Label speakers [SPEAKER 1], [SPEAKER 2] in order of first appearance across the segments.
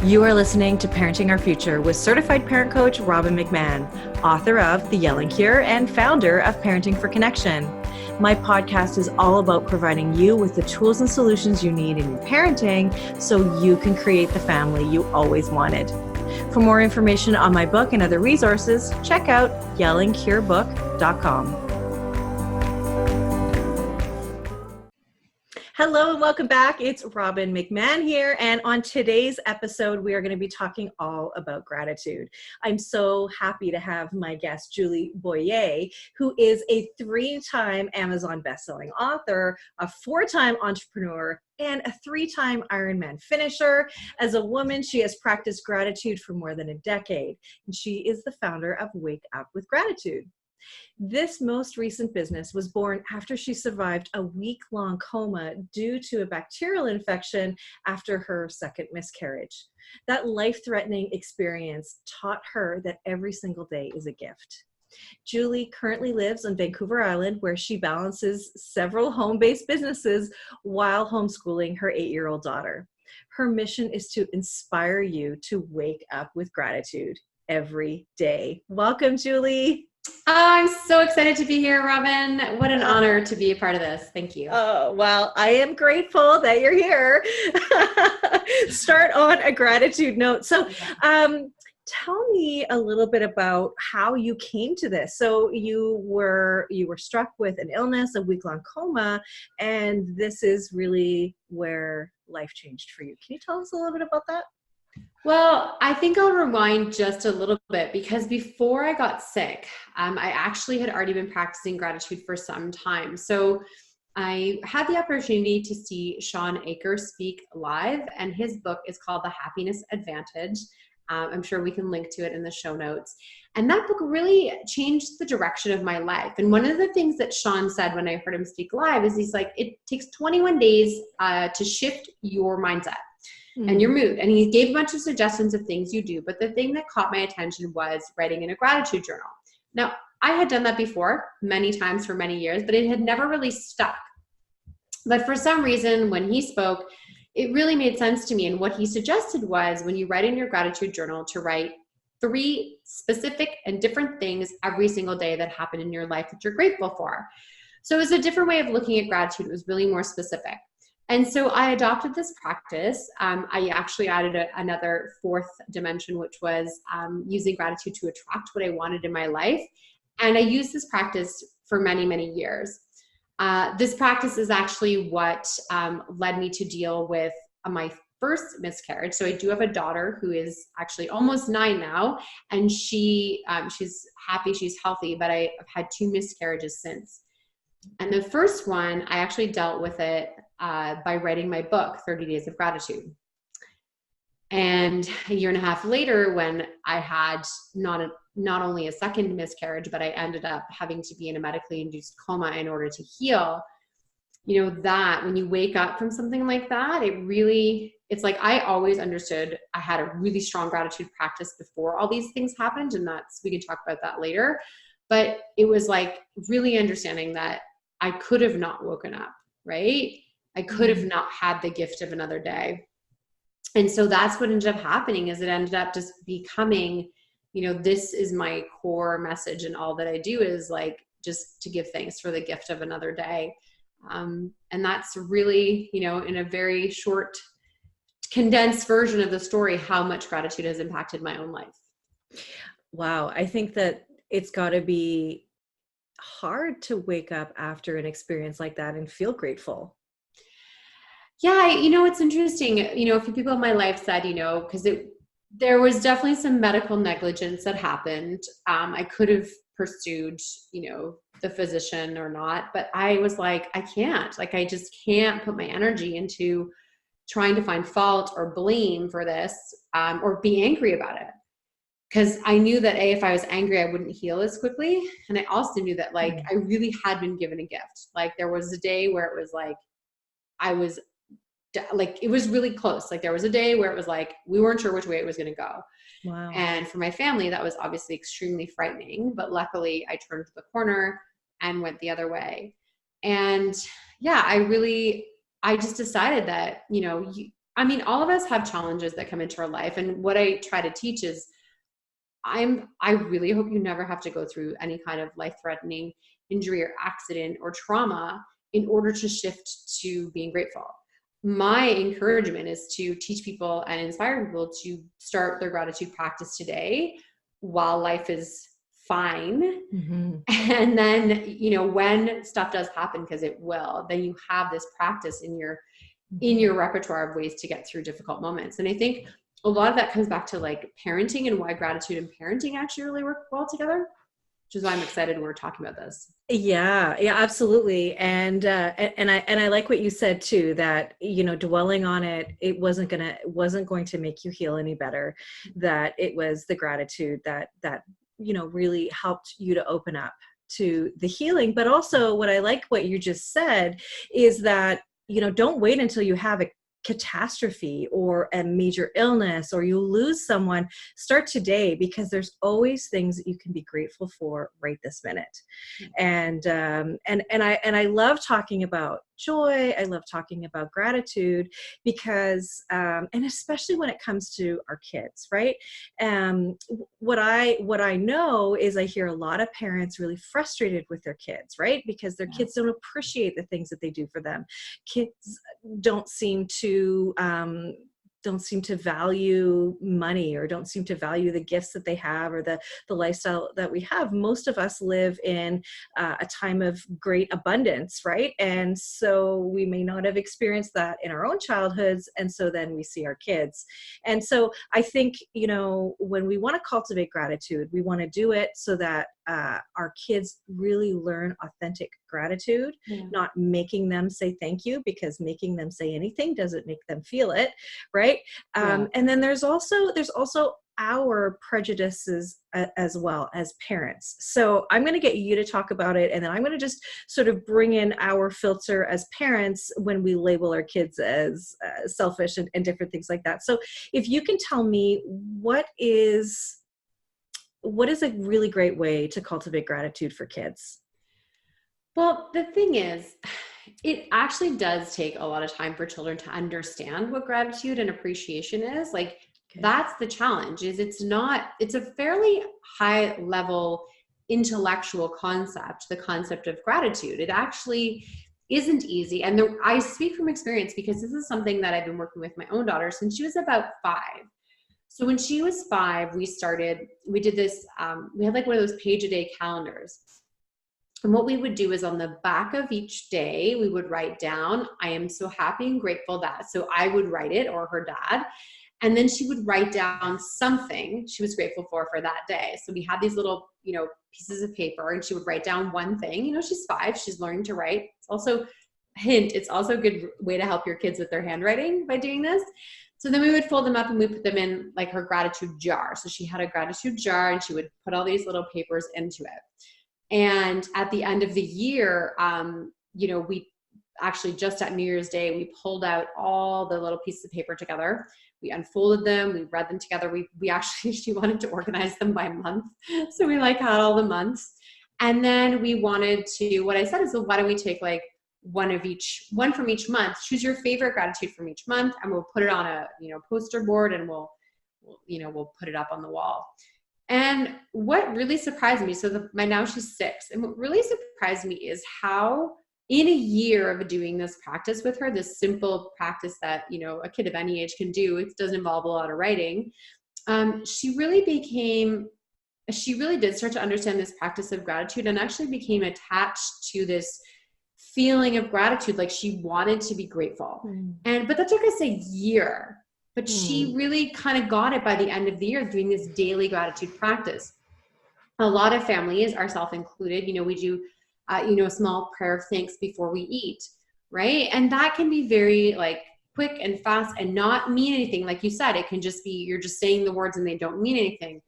[SPEAKER 1] You are listening to Parenting Our Future with certified parent coach Robin McMahon, author of The Yelling Cure and founder of Parenting for Connection. My podcast is all about providing you with the tools and solutions you need in your parenting so you can create the family you always wanted. For more information on my book and other resources, check out yellingcurebook.com. Hello and welcome back. It's Robin McMahon here. And on today's episode, we are going to be talking all about gratitude. I'm so happy to have my guest, Julie Boyer, who is a 3-time Amazon bestselling author, a 4-time entrepreneur, and a 3-time Ironman finisher. As a woman, she has practiced gratitude for more than a decade, and she is the founder of Wake Up with Gratitude. This most recent business was born after she survived a week-long coma due to a bacterial infection after her second miscarriage. That life-threatening experience taught her that every single day is a gift. Julie currently lives on Vancouver Island, where she balances several home-based businesses while homeschooling her 8-year-old daughter. Her mission is to inspire you to wake up with gratitude every day. Welcome, Julie.
[SPEAKER 2] I'm so excited to be here, Robin. What an honor to be a part of this. Thank you.
[SPEAKER 1] Oh, well, I am grateful that you're here. Start on a gratitude note. So, tell me a little bit about how you came to this. So you were struck with an illness, a week-long coma, and this is really where life changed for you. Can you tell us a little bit about that?
[SPEAKER 2] Well, I think I'll rewind just a little bit because before I got sick, I actually had already been practicing gratitude for some time. So I had the opportunity to see Sean Akers speak live, and his book is called The Happiness Advantage. I'm sure we can link to it in the show notes. And that book really changed the direction of my life. And one of the things that Sean said when I heard him speak live is he's like, it takes 21 days to shift your mindset and your mood. And he gave a bunch of suggestions of things you do. But the thing that caught my attention was writing in a gratitude journal. Now, I had done that before many times for many years, but it had never really stuck. But for some reason, when he spoke, it really made sense to me. And what he suggested was when you write in your gratitude journal to write 3 specific and different things every single day that happen in your life that you're grateful for. So it was a different way of looking at gratitude. It was really more specific. And so I adopted this practice. I actually added another 4th dimension, which was using gratitude to attract what I wanted in my life. And I used this practice for many, many years. This practice is actually what led me to deal with my first miscarriage. So I do have a daughter who is actually almost 9 now, and she's happy, she's healthy, but I've had 2 miscarriages since. And the first one, I actually dealt with it by writing my book, 30 Days of Gratitude. And a year and a half later, when I had not only a second miscarriage, but I ended up having to be in a medically induced coma in order to heal, you know, that when you wake up from something like that, it's like I always understood I had a really strong gratitude practice before all these things happened. And we can talk about that later. But it was like really understanding that I could have not woken up, right? I could have not had the gift of another day. And so that's what ended up happening is it ended up just becoming, you know, this is my core message, and all that I do is like just to give thanks for the gift of another day. And that's really, you know, in a very short, condensed version of the story, how much gratitude has impacted my own life.
[SPEAKER 1] Wow. I think that it's got to be hard to wake up after an experience like that and feel grateful.
[SPEAKER 2] Yeah, you know, it's interesting. You know, a few people in my life said, you know, because there was definitely some medical negligence that happened. I could have pursued, you know, the physician or not, but I was like, I can't. Like, I just can't put my energy into trying to find fault or blame for this, or be angry about it. Because I knew that if I was angry, I wouldn't heal as quickly. And I also knew that like I really had been given a gift. Like there was a day where it was like it was really close. Like there was a day where it was like we weren't sure which way it was going to go.
[SPEAKER 1] Wow.
[SPEAKER 2] And for my family, that was obviously extremely frightening. But luckily, I turned the corner and went the other way. And yeah, I just decided that, you know, I mean, all of us have challenges that come into our life. And what I try to teach is I really hope you never have to go through any kind of life-threatening injury or accident or trauma in order to shift to being grateful. My encouragement is to teach people and inspire people to start their gratitude practice today while life is fine. Mm-hmm. And then, you know, when stuff does happen, because it will, then you have this practice in your repertoire of ways to get through difficult moments. And I think a lot of that comes back to like parenting and why gratitude and parenting actually really work well together, which is why I'm excited we're talking about this.
[SPEAKER 1] Yeah, absolutely. And I like what you said too, that, you know, dwelling on it, it wasn't going to make you heal any better, that it was the gratitude that, you know, really helped you to open up to the healing. But also what I like what you just said is that, you know, don't wait until you have a catastrophe or a major illness or you lose someone. Start today, because there's always things that you can be grateful for right this minute. And I love talking about joy. I love talking about gratitude because, and especially when it comes to our kids, right? What I know is I hear a lot of parents really frustrated with their kids, right? Because their kids don't appreciate the things that they do for them. Kids don't seem to value money, or don't seem to value the gifts that they have, or the lifestyle that we have. Most of us live in a time of great abundance, right? And so we may not have experienced that in our own childhoods, and so then we see our kids. And so I think, you know, when we want to cultivate gratitude, we want to do it so that our kids really learn authentic gratitude, not making them say thank you, because making them say anything doesn't make them feel it, right? And then there's also our prejudices as well as parents. So I'm going to get you to talk about it, and then I'm going to just sort of bring in our filter as parents when we label our kids as selfish and different things like that. So if you can tell me what is a really great way to cultivate gratitude for kids?
[SPEAKER 2] Well, the thing is, it actually does take a lot of time for children to understand what gratitude and appreciation is. Like, that's the challenge, is it's a fairly high level intellectual concept, the concept of gratitude. It actually isn't easy. And I speak from experience, because this is something that I've been working with my own daughter since she was about 5. So when she was 5, we did this, we had like one of those page-a-day calendars. And what we would do is on the back of each day, we would write down, I am so happy and grateful that. So I would write it, or her dad. And then she would write down something she was grateful for that day. So we had these little, you know, pieces of paper, and she would write down one thing. You know, she's 5, she's learning to write. It's also a good way to help your kids with their handwriting by doing this. So then we would fold them up and we put them in like her gratitude jar. So she had a gratitude jar, and she would put all these little papers into it. And at the end of the year, you know, we actually just at New Year's Day, we pulled out all the little pieces of paper together. We unfolded them, we read them together. We actually, she wanted to organize them by month. So we like had all the months. And then we wanted to, what I said is, well, why don't we take like one from each month, choose your favorite gratitude from each month, and we'll put it on a, you know, poster board, and we'll put it up on the wall. And what really surprised me, now she's 6, and what really surprised me is how in a year of doing this practice with her, this simple practice that, you know, a kid of any age can do, it doesn't involve a lot of writing, she really did start to understand this practice of gratitude, and actually became attached to this feeling of gratitude, like she wanted to be grateful. But that took us a year. But she really kind of got it by the end of the year, doing this daily gratitude practice. A lot of families, ourselves included, you know, we do, a small prayer of thanks before we eat, right? And that can be very like quick and fast and not mean anything. Like you said, it can just be, you're just saying the words and they don't mean anything.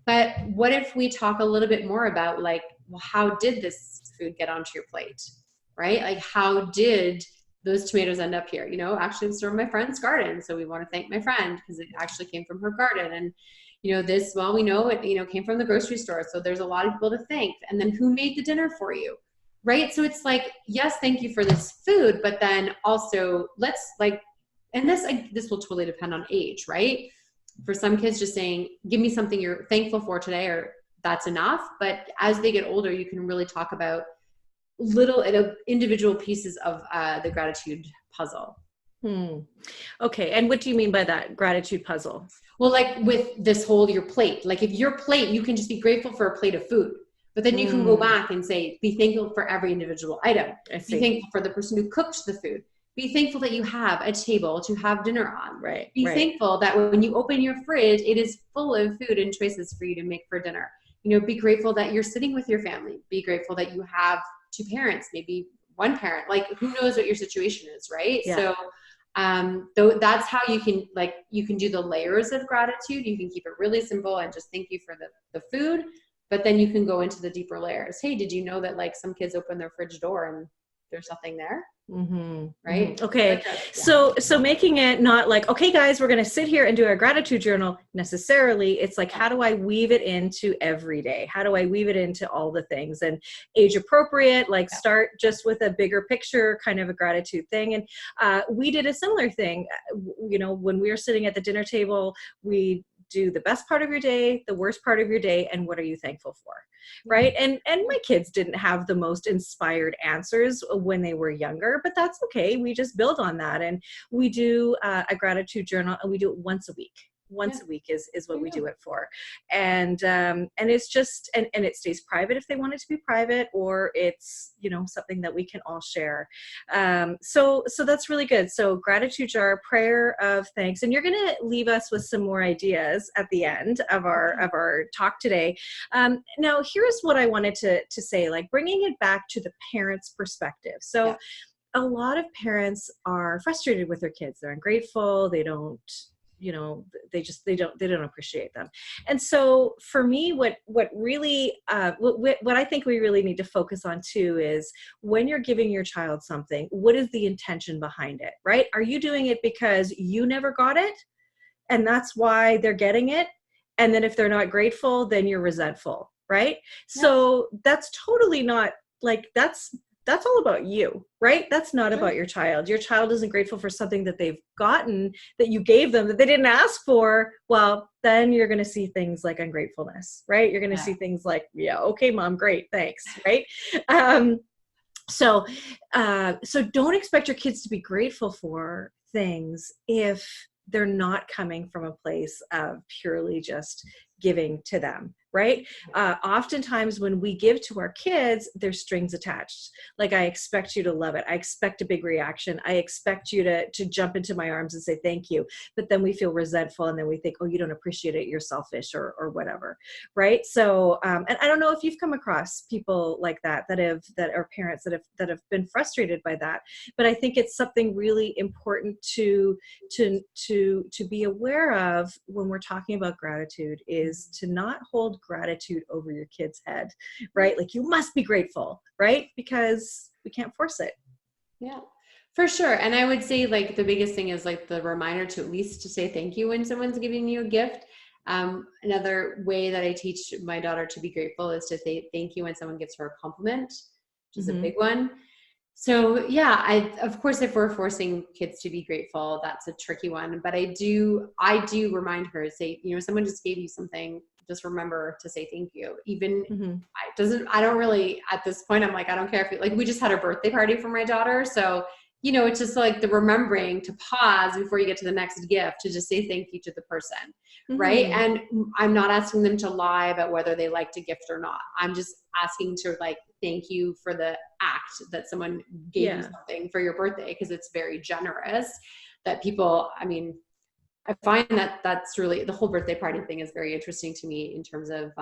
[SPEAKER 2] But what if we talk a little bit more about like, well, how did this food get onto your plate, right? Like, how did those tomatoes end up here? You know, actually it's from my friend's garden. So we want to thank my friend because it actually came from her garden. And, you know, we know it, you know, came from the grocery store. So there's a lot of people to thank. And then who made the dinner for you, right? So it's like, yes, thank you for this food, but then also let's like and this will totally depend on age, right? For some kids, just saying, give me something you're thankful for today, or that's enough. But as they get older, you can really talk about little individual pieces of the gratitude puzzle.
[SPEAKER 1] Okay. And what do you mean by that gratitude puzzle?
[SPEAKER 2] Well, like with this whole, your plate, like if your plate, you can just be grateful for a plate of food, but then you can go back and say, be thankful for every individual item. Be thankful for the person who cooked the food. Be thankful that you have a table to have dinner on.
[SPEAKER 1] Right.
[SPEAKER 2] Be thankful that when you open your fridge, it is full of food and choices for you to make for dinner. You know, be grateful that you're sitting with your family. Be grateful that you have two parents, maybe one parent, like who knows what your situation is, right?
[SPEAKER 1] Yeah.
[SPEAKER 2] So that's how you can do the layers of gratitude. You can keep it really simple and just thank you for the food, but then you can go into the deeper layers. Hey, did you know that like some kids open their fridge door and there's nothing there? Right.
[SPEAKER 1] Okay. So making it not like, okay, guys, we're going to sit here and do our gratitude journal necessarily. It's like, how do I weave it into every day? How do I weave it into all the things, and age appropriate, like start just with a bigger picture kind of a gratitude thing. And we did a similar thing, you know, when we were sitting at the dinner table, we do the best part of your day, the worst part of your day, and what are you thankful for, right? And my kids didn't have the most inspired answers when they were younger, but that's okay. We just build on that, and we do a gratitude journal, and we do it once a week. Once a week is what we do it for. And it's just, and it stays private if they want it to be private, or it's, you know, something that we can all share. So that's really good. So gratitude jar, prayer of thanks, and you're going to leave us with some more ideas at the end of our talk today. Now here's what I wanted to say, like bringing it back to the parent's perspective. So a lot of parents are frustrated with their kids. They're ungrateful. They don't, you know, they don't appreciate them. And so for me, what really, what I think we really need to focus on too is when you're giving your child something, what is the intention behind it, right? Are you doing it because you never got it and that's why they're getting it? And then if they're not grateful, then you're resentful, right? So that's totally not like, that's all about you, right? That's not about your child. Your child isn't grateful for something that they've gotten, that you gave them, that they didn't ask for. Well, then you're going to see things like ungratefulness, right? You're going to see things like, yeah, okay, mom, great, thanks, right? So don't expect your kids to be grateful for things if they're not coming from a place of purely just giving to them, right? Oftentimes when we give to our kids, there's strings attached. Like, I expect you to love it. I expect a big reaction. I expect you to jump into my arms and say thank you. But then we feel resentful, and then we think, oh, you don't appreciate it, you're selfish, or whatever, right? So, and I don't know if you've come across people like that are parents that have been frustrated by that. But I think it's something really important to be aware of when we're talking about gratitude, is to not hold gratitude over your kid's head, right? Like, you must be grateful, right? Because we can't force it.
[SPEAKER 2] Yeah, for sure. And I would say, like, the biggest thing is like the reminder to at least to say thank you when someone's giving you a gift. Another way that I teach my daughter to be grateful is to say thank you when someone gives her a compliment, which is a big one. So yeah, of course, if we're forcing kids to be grateful, that's a tricky one. But I do remind her to say, you know, someone just gave you something, just remember to say thank you. Even I don't really, at this point, I'm like, I don't care if like, we just had a birthday party for my daughter. So, you know, it's just like the remembering to pause before you get to the next gift, to just say thank you to the person. Right. And I'm not asking them to lie about whether they liked a gift or not. I'm just asking to like, thank you for the act that someone gave you something for your birthday, because it's very generous. That people, I mean, I find that that's really, the whole birthday party thing is very interesting to me in terms of,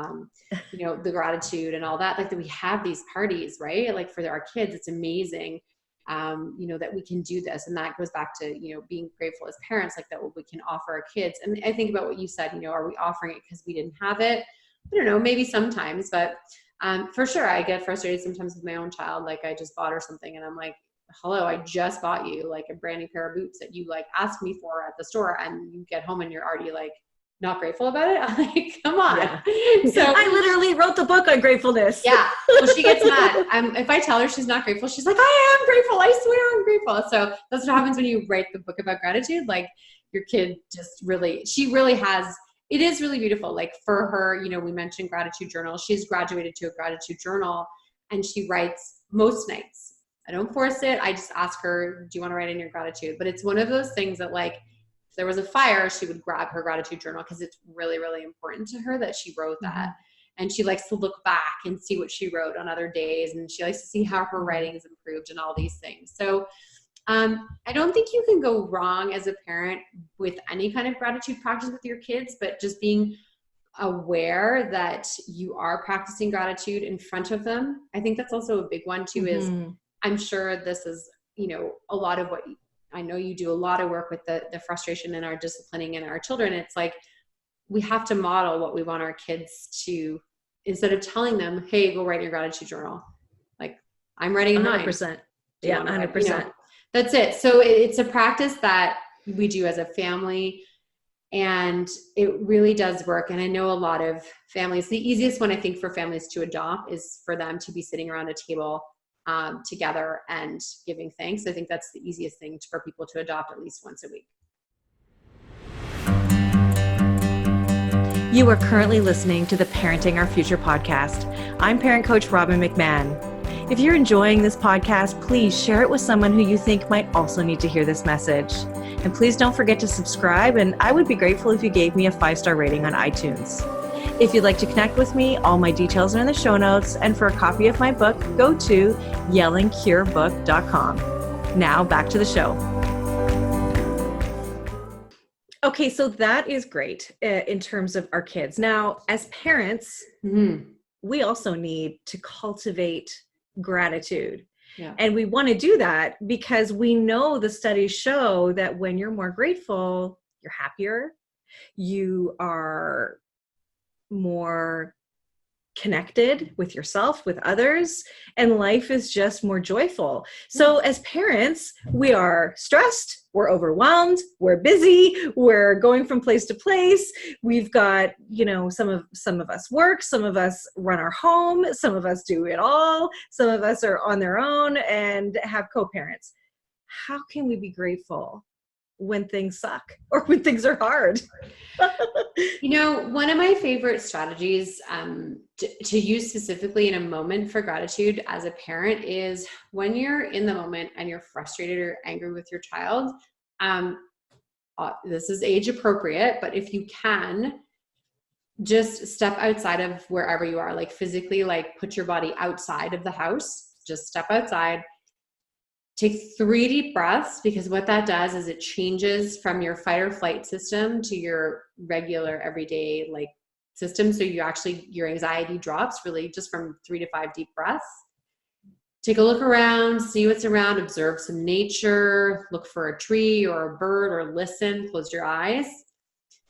[SPEAKER 2] you know, the gratitude and all that, like that we have these parties, right? Like for our kids, it's amazing, you know, that we can do this. And that goes back to, you know, being grateful as parents, like that what we can offer our kids. And I think about what you said, you know, are we offering it because we didn't have it? I don't know, maybe sometimes, but for sure, I get frustrated sometimes with my own child. Like, I just bought her something and I'm like, hello, I just bought you like a brand new pair of boots that you like asked me for at the store, and you get home and you're already like not grateful about it. I'm like, come on.
[SPEAKER 1] Yeah.
[SPEAKER 2] So
[SPEAKER 1] I literally wrote the book on gratefulness.
[SPEAKER 2] yeah. Well, she gets mad. If I tell her she's not grateful, she's like, I am grateful. I swear I'm grateful. So that's what happens when you write the book about gratitude. Like your kid just really, she really has, it is really beautiful. Like for her, you know, we mentioned gratitude journal. She's graduated to a gratitude journal and she writes most nights. I don't force it. I just ask her, do you want to write in your gratitude? But it's one of those things that like, if there was a fire, she would grab her gratitude journal because it's really, really important to her that she wrote that. And she likes to look back and see what she wrote on other days. And she likes to see how her writing has improved and all these things. So I don't think you can go wrong as a parent with any kind of gratitude practice with your kids, but just being aware that you are practicing gratitude in front of them. I think that's also a big one too, is I'm sure this is, you know, a lot of what I know you do a lot of work with the frustration and our disciplining in our children. It's like, we have to model what we want our kids to, instead of telling them, hey, go write your gratitude journal. Like I'm writing a
[SPEAKER 1] 100%. Yeah, 100%.
[SPEAKER 2] You know, that's it. So it's a practice that we do as a family and it really does work. And I know a lot of families, the easiest one I think for families to adopt is for them to be sitting around a table together and giving thanks. I think that's the easiest thing for people to adopt at least once a week.
[SPEAKER 1] You are currently listening to the Parenting Our Future podcast. I'm parent coach Robin McMahon. If you're enjoying this podcast, please share it with someone who you think might also need to hear this message. And please don't forget to subscribe, and I would be grateful if you gave me a 5-star rating on iTunes. If you'd like to connect with me, all my details are in the show notes, and for a copy of my book, go to yellingcurebook.com. Now back to the show. Okay, so that is great in terms of our kids. Now, as parents, we also need to cultivate gratitude. Yeah. And we want to do that because we know the studies show that when you're more grateful, you're happier, you are more connected with yourself, with others, and life is just more joyful. So as parents, we are stressed, we're overwhelmed, we're busy, we're going from place to place. We've got, you know, some of us work, some of us run our home, some of us do it all, some of us are on their own and have co-parents. How can we be grateful when things suck or when things are hard?
[SPEAKER 2] You know, one of my favorite strategies to use specifically in a moment for gratitude as a parent is when you're in the moment and you're frustrated or angry with your child. This is age appropriate, but if you can, just step outside of wherever you are, like physically, like put your body outside of the house, just step outside. Take 3 deep breaths, because what that does is it changes from your fight or flight system to your regular everyday like system. So your anxiety drops really just from 3 to 5 deep breaths. Take a look around, see what's around, observe some nature, look for a tree or a bird or listen, close your eyes,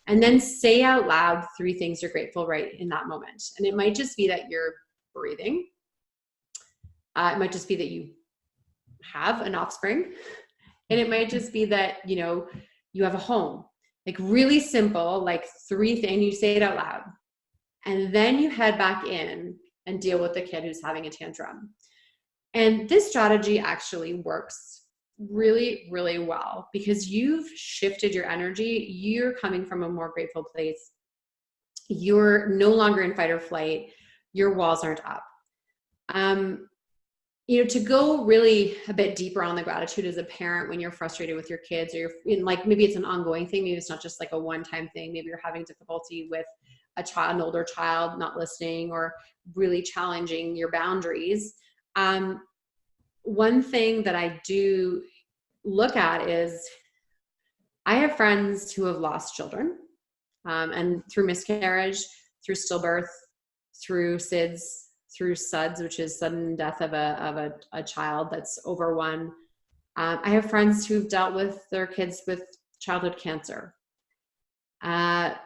[SPEAKER 2] and then say out loud 3 things you're grateful right in that moment. And it might just be that you're breathing. It might just be that you have an offspring, and it might just be that, you know, you have a home. Like really simple, like 3 things, and you say it out loud, and then you head back in and deal with the kid who's having a tantrum. And this strategy actually works really, really well because you've shifted your energy. You're coming from a more grateful place. You're no longer in fight or flight. Your walls aren't up. You know, to go really a bit deeper on the gratitude as a parent when you're frustrated with your kids, or you're in, like, maybe it's an ongoing thing. Maybe it's not just like a one-time thing. Maybe you're having difficulty with a child, an older child not listening or really challenging your boundaries. One thing that I do look at is I have friends who have lost children, and through miscarriage, through stillbirth, through SIDS, through SUDS, which is sudden death of a child that's over 1. I have friends who've dealt with their kids with childhood cancer. To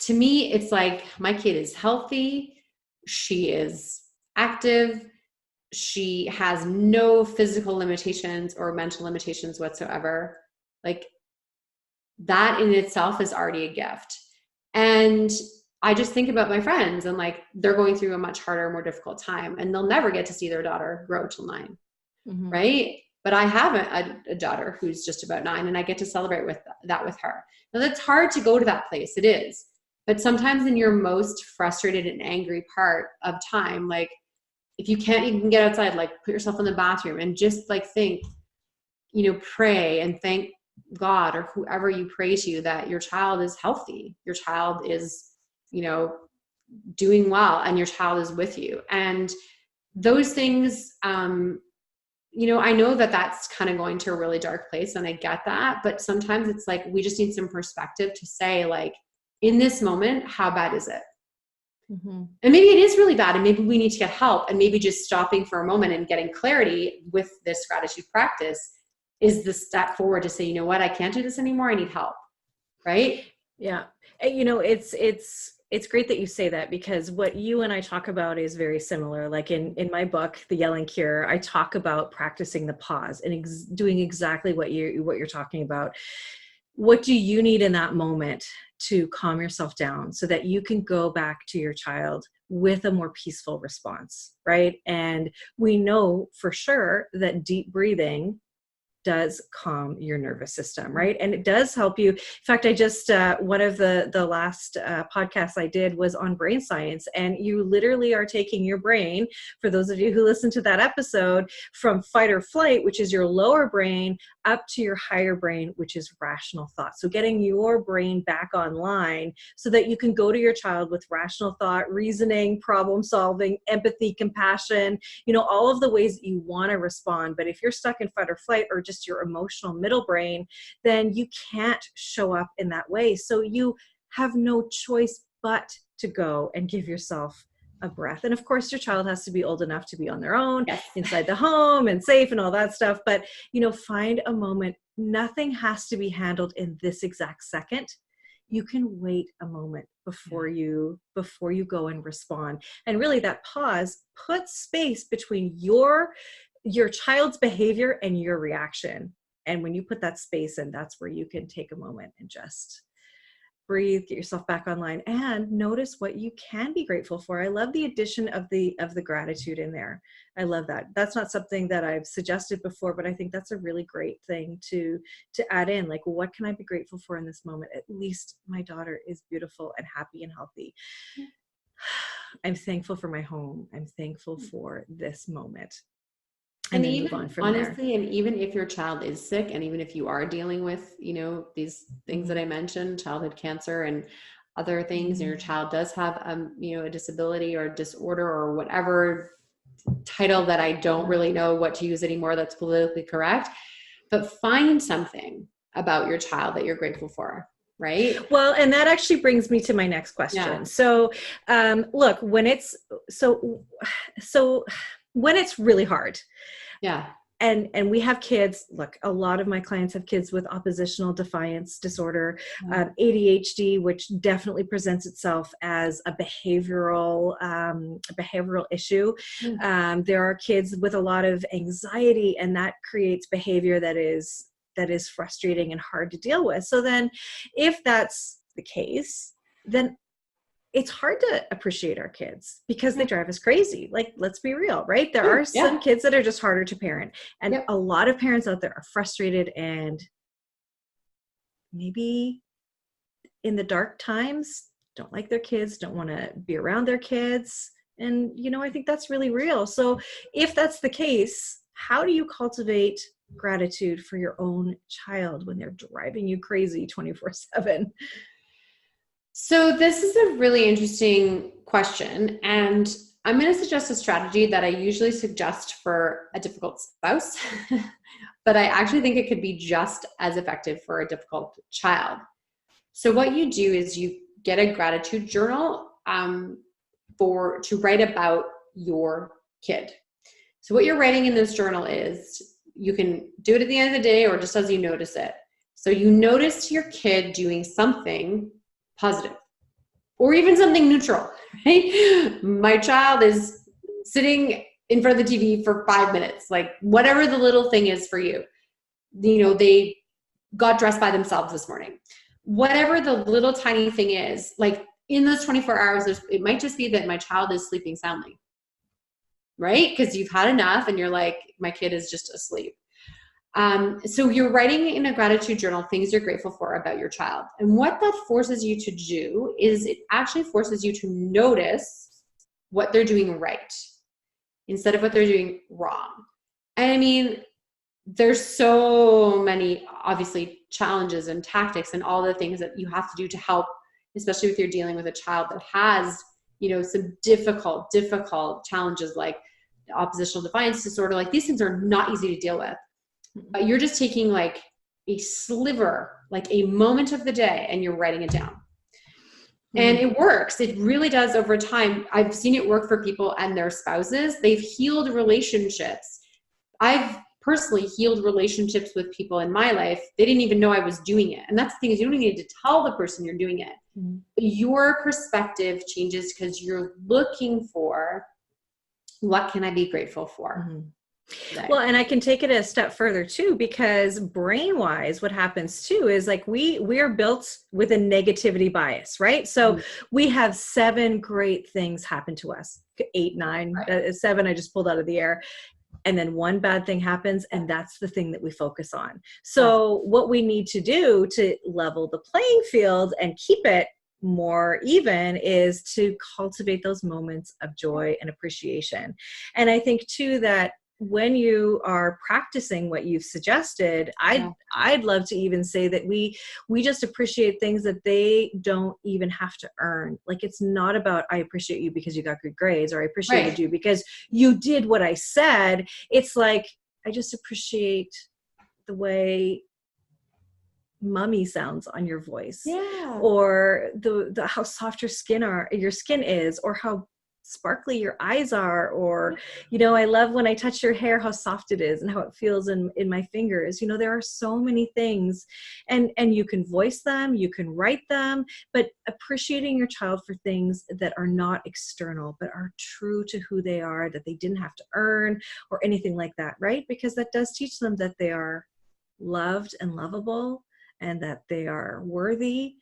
[SPEAKER 2] me, it's like my kid is healthy. She is active. She has no physical limitations or mental limitations whatsoever. Like, that in itself is already a gift. And I just think about my friends and like, they're going through a much harder, more difficult time, and they'll never get to see their daughter grow till 9.
[SPEAKER 1] Mm-hmm.
[SPEAKER 2] Right? But I have a daughter who's just about 9, and I get to celebrate with that with her. Now that's hard to go to that place. It is. But sometimes in your most frustrated and angry part of time, like if you can't even get outside, like put yourself in the bathroom and just like think, pray and thank God or whoever you pray to that your child is healthy. Your child is, doing well, and your child is with you. And those things, I know that that's kind of going to a really dark place, and I get that, but sometimes it's like, we just need some perspective to say, like, in this moment, how bad is it?
[SPEAKER 1] Mm-hmm.
[SPEAKER 2] And maybe it is really bad, and maybe we need to get help, and maybe just stopping for a moment and getting clarity with this gratitude practice is the step forward to say, you know what, I can't do this anymore. I need help. Right?
[SPEAKER 1] Yeah. It's great that you say that, because what you and I talk about is very similar. Like in my book, The Yelling Cure, I talk about practicing the pause and doing exactly what you're talking about. What do you need in that moment to calm yourself down so that you can go back to your child with a more peaceful response, right? And we know for sure that deep breathing does calm your nervous system, right? And it does help you. In fact, I just, one of the last podcasts I did was on brain science, and you literally are taking your brain, for those of you who listen to that episode, from fight or flight, which is your lower brain, up to your higher brain, which is rational thought. So getting your brain back online so that you can go to your child with rational thought, reasoning, problem solving, empathy, compassion, all of the ways that you want to respond. But if you're stuck in fight or flight, or just your emotional middle brain, then you can't show up in that way. So you have no choice but to go and give yourself a breath. And of course, your child has to be old enough to be on their own,
[SPEAKER 2] Yes.
[SPEAKER 1] inside the home and safe and all that stuff. But, find a moment. Nothing has to be handled in this exact second. You can wait a moment before you go and respond. And really, that pause puts space between your child's behavior and your reaction. And when you put that space in, that's where you can take a moment and just breathe, get yourself back online, and notice what you can be grateful for. I love the addition of the gratitude in there. I love that. That's not something that I've suggested before, but I think that's a really great thing to add in. Like, what can I be grateful for in this moment? At least my daughter is beautiful and happy and healthy. I'm thankful for my home. I'm thankful for this moment. And then move on from
[SPEAKER 2] honestly,
[SPEAKER 1] there.
[SPEAKER 2] And even if your child is sick, and even if you are dealing with, these things that I mentioned, childhood cancer and other things, and your child does have, a disability or disorder or whatever title that I don't really know what to use anymore that's politically correct, but find something about your child that you're grateful for. Right?
[SPEAKER 1] Well, and that actually brings me to my next question.
[SPEAKER 2] Yeah.
[SPEAKER 1] So, look, when it's when it's really hard,
[SPEAKER 2] yeah,
[SPEAKER 1] and we have kids. Look, a lot of my clients have kids with oppositional defiance disorder, ADHD, which definitely presents itself as a behavioral issue. There are kids with a lot of anxiety, and that creates behavior that is frustrating and hard to deal with. So then, if that's the case, then it's hard to appreciate our kids because they drive us crazy. Like, let's be real, right? There are some kids that are just harder to parent. And a lot of parents out there are frustrated and maybe in the dark times don't like their kids, don't want to be around their kids. And, I think that's really real. So if that's the case, how do you cultivate gratitude for your own child when they're driving you crazy 24/7?
[SPEAKER 2] So this is a really interesting question, and I'm going to suggest a strategy that I usually suggest for a difficult spouse, but I actually think it could be just as effective for a difficult child. So what you do is you get a gratitude journal to write about your kid. So what you're writing in this journal is, you can do it at the end of the day or just as you notice it. So you notice your kid doing something positive, or even something neutral, right? My child is sitting in front of the TV for 5 minutes, like whatever the little thing is for you. They got dressed by themselves this morning. Whatever the little tiny thing is, like in those 24 hours, it might just be that my child is sleeping soundly, right? Because you've had enough and you're like, my kid is just asleep. So you're writing in a gratitude journal things you're grateful for about your child. And what that forces you to do is it actually forces you to notice what they're doing right instead of what they're doing wrong. And I mean, there's so many, obviously, challenges and tactics and all the things that you have to do to help, especially if you're dealing with a child that has, some difficult challenges like oppositional defiance disorder. Like these things are not easy to deal with. But you're just taking like a sliver, like a moment of the day, and you're writing it down. And it works. It really does over time. I've seen it work for people and their spouses. They've healed relationships. I've personally healed relationships with people in my life. They didn't even know I was doing it. And that's the thing, is you don't even need to tell the person you're doing it. Your perspective changes because you're looking for, what can I be grateful for?
[SPEAKER 1] Well, and I can take it a step further too, because brain wise, what happens too is like we are built with a negativity bias, right? So we have 7 great things happen to us, 8, 9, 7, I just pulled out of the air. And then one bad thing happens, and that's the thing that we focus on. So what we need to do to level the playing field and keep it more even is to cultivate those moments of joy and appreciation. And I think too that when you are practicing what you've suggested, I'd love to even say that we just appreciate things that they don't even have to earn. Like it's not about, I appreciate you because you got good grades, or I appreciated you because you did what I said. It's like, I just appreciate the way mummy sounds on your voice, or the how soft your skin is, or how sparkly your eyes are, or I love when I touch your hair, how soft it is and how it feels in my fingers. There are so many things, and you can voice them, you can write them, but appreciating your child for things that are not external but are true to who they are, that they didn't have to earn or anything like that, right? Because that does teach them that they are loved and lovable, and that they are worthy,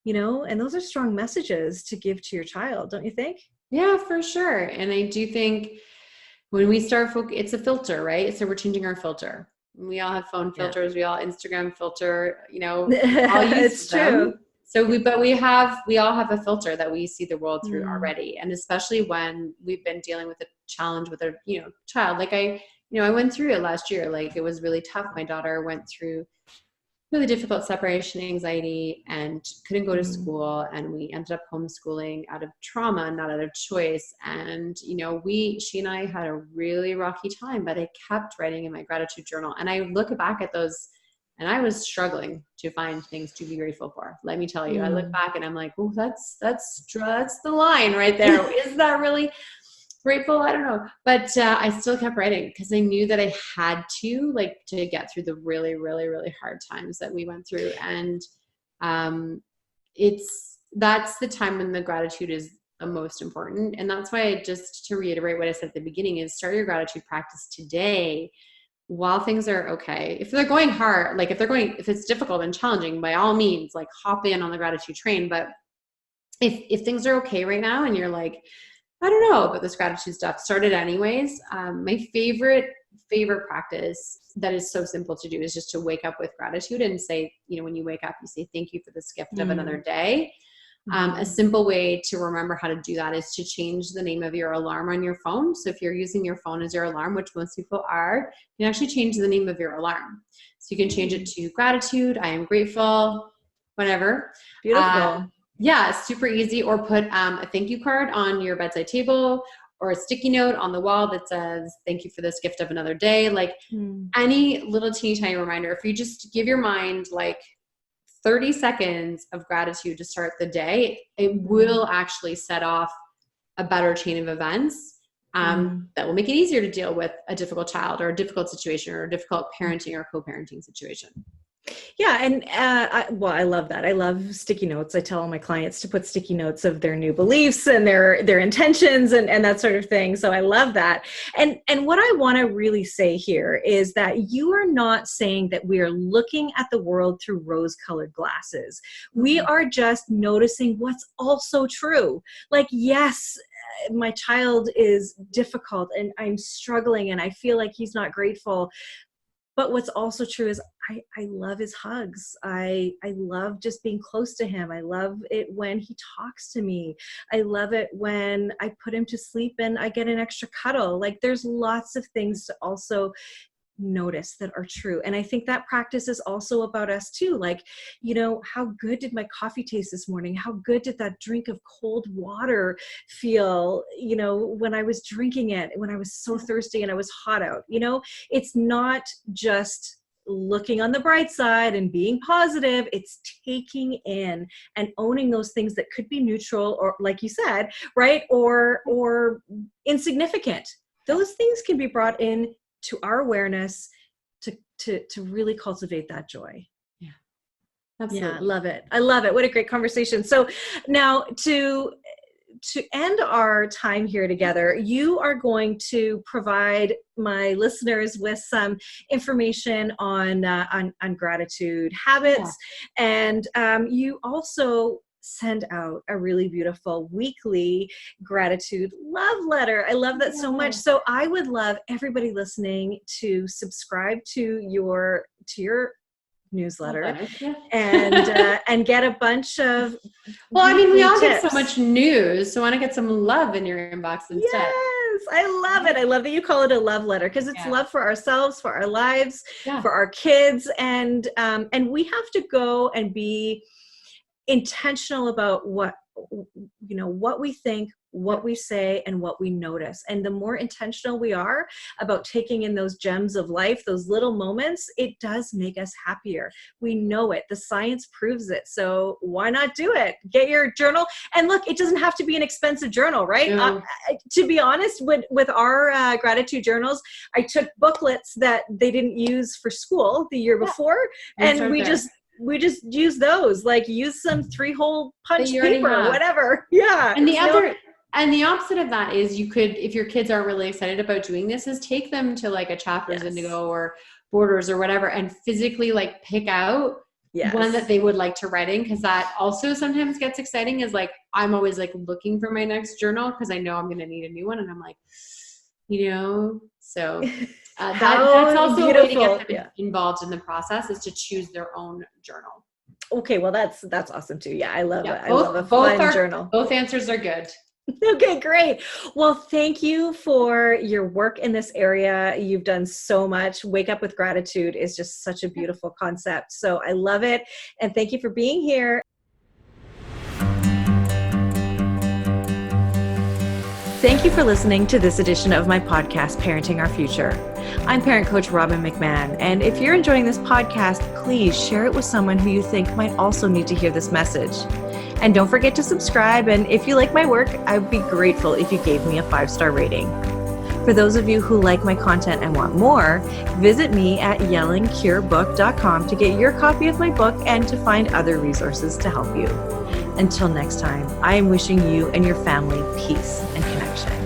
[SPEAKER 1] and those are strong messages to give to your child, don't you think?
[SPEAKER 2] Yeah, for sure. And I do think when we start, it's a filter, right? So we're changing our filter. We all have phone filters. We all Instagram filter, all use
[SPEAKER 1] It's
[SPEAKER 2] them.
[SPEAKER 1] true.
[SPEAKER 2] So we all have a filter that we see the world through already. And especially when we've been dealing with a challenge with a, child, like I went through it last year. Like it was really tough. My daughter went through really difficult separation anxiety and couldn't go to school, and we ended up homeschooling out of trauma, not out of choice. And she and I had a really rocky time, but I kept writing in my gratitude journal, and I look back at those and I was struggling to find things to be grateful for. Let me tell you, I look back and I'm like, oh, that's the line right there. Is that really grateful? I don't know. But I still kept writing because I knew that I had to get through the really, really, really hard times that we went through. And that's the time when the gratitude is the most important. And that's why, just to reiterate what I said at the beginning, is start your gratitude practice today while things are okay. If they're going hard, if it's difficult and challenging, by all means, hop in on the gratitude train. But if things are okay right now and you're like, I don't know about this gratitude stuff, started anyways. My favorite practice that is so simple to do is just to wake up with gratitude and say, when you wake up, you say, thank you for this gift of another day. A simple way to remember how to do that is to change the name of your alarm on your phone. So if you're using your phone as your alarm, which most people are, you can actually change the name of your alarm. So you can change it to gratitude, I am grateful, whatever.
[SPEAKER 1] Beautiful.
[SPEAKER 2] Yeah, super easy. Or put a thank you card on your bedside table, or a sticky note on the wall that says, thank you for this gift of another day. Any little teeny tiny reminder. If you just give your mind 30 seconds of gratitude to start the day, it will actually set off a better chain of events that will make it easier to deal with a difficult child, or a difficult situation, or a difficult parenting or co-parenting situation.
[SPEAKER 1] Yeah. And I love that. I love sticky notes. I tell all my clients to put sticky notes of their new beliefs and their intentions and that sort of thing. So I love that. And what I want to really say here is that you are not saying that we are looking at the world through rose-colored glasses. We are just noticing what's also true. Like, yes, my child is difficult and I'm struggling and I feel like he's not grateful. But what's also true is I love his hugs. I love just being close to him. I love it when he talks to me. I love it when I put him to sleep and I get an extra cuddle. Like, there's lots of things to also notice that are true. And I think that practice is also about us too. Like, how good did my coffee taste this morning? How good did that drink of cold water feel, when I was drinking it, when I was so thirsty and I was hot out? It's not just looking on the bright side and being positive. It's taking in and owning those things that could be neutral or, like you said, right, or insignificant. Those things can be brought in to our awareness to really cultivate that joy.
[SPEAKER 2] Yeah, absolutely.
[SPEAKER 1] Yeah, I love it. What a great conversation. So now to end our time here together, you are going to provide my listeners with some information on gratitude habits. Yeah. And you also send out a really beautiful weekly gratitude love letter. I love that so much. So I would love everybody listening to subscribe to your newsletter and get a bunch of
[SPEAKER 2] we all tips. Get so much news, so I want to get some love in your inbox instead.
[SPEAKER 1] Yes, I love it. I love that you call it a love letter, because it's love for ourselves, for our lives, for our kids, and we have to go and be intentional about what we think, what we say, and what we notice. And the more intentional we are about taking in those gems of life, those little moments, it does make us happier. We know it. The science proves it. So why not do it? Get your journal. And look, it doesn't have to be an expensive journal, right? No. To be honest, with our gratitude journals, I took booklets that they didn't use for school the year before, and we just use those, like use some 3-hole punch paper or whatever. Yeah.
[SPEAKER 2] And the opposite of that is, you could, if your kids are really excited about doing this, is take them to like a Chapters Indigo or Borders or whatever, and physically like pick out one that they would like to write in. Cause that also sometimes gets exciting, is like, I'm always like looking for my next journal, cause I know I'm going to need a new one. And I'm like, so that's also a way to get them involved in the process, is to choose their own journal.
[SPEAKER 1] Okay, well that's awesome too. Yeah, I love it. I love a fun journal.
[SPEAKER 2] Both answers are good.
[SPEAKER 1] Okay, great. Well, thank you for your work in this area. You've done so much. Wake Up with Gratitude is just such a beautiful concept. So I love it. And thank you for being here. Thank you for listening to this edition of my podcast, Parenting Our Future. I'm parent coach Robin McMahon, and if you're enjoying this podcast, please share it with someone who you think might also need to hear this message. And don't forget to subscribe, and if you like my work, I'd be grateful if you gave me a 5-star rating. For those of you who like my content and want more, visit me at yellingcurebook.com to get your copy of my book and to find other resources to help you. Until next time, I am wishing you and your family peace and connection.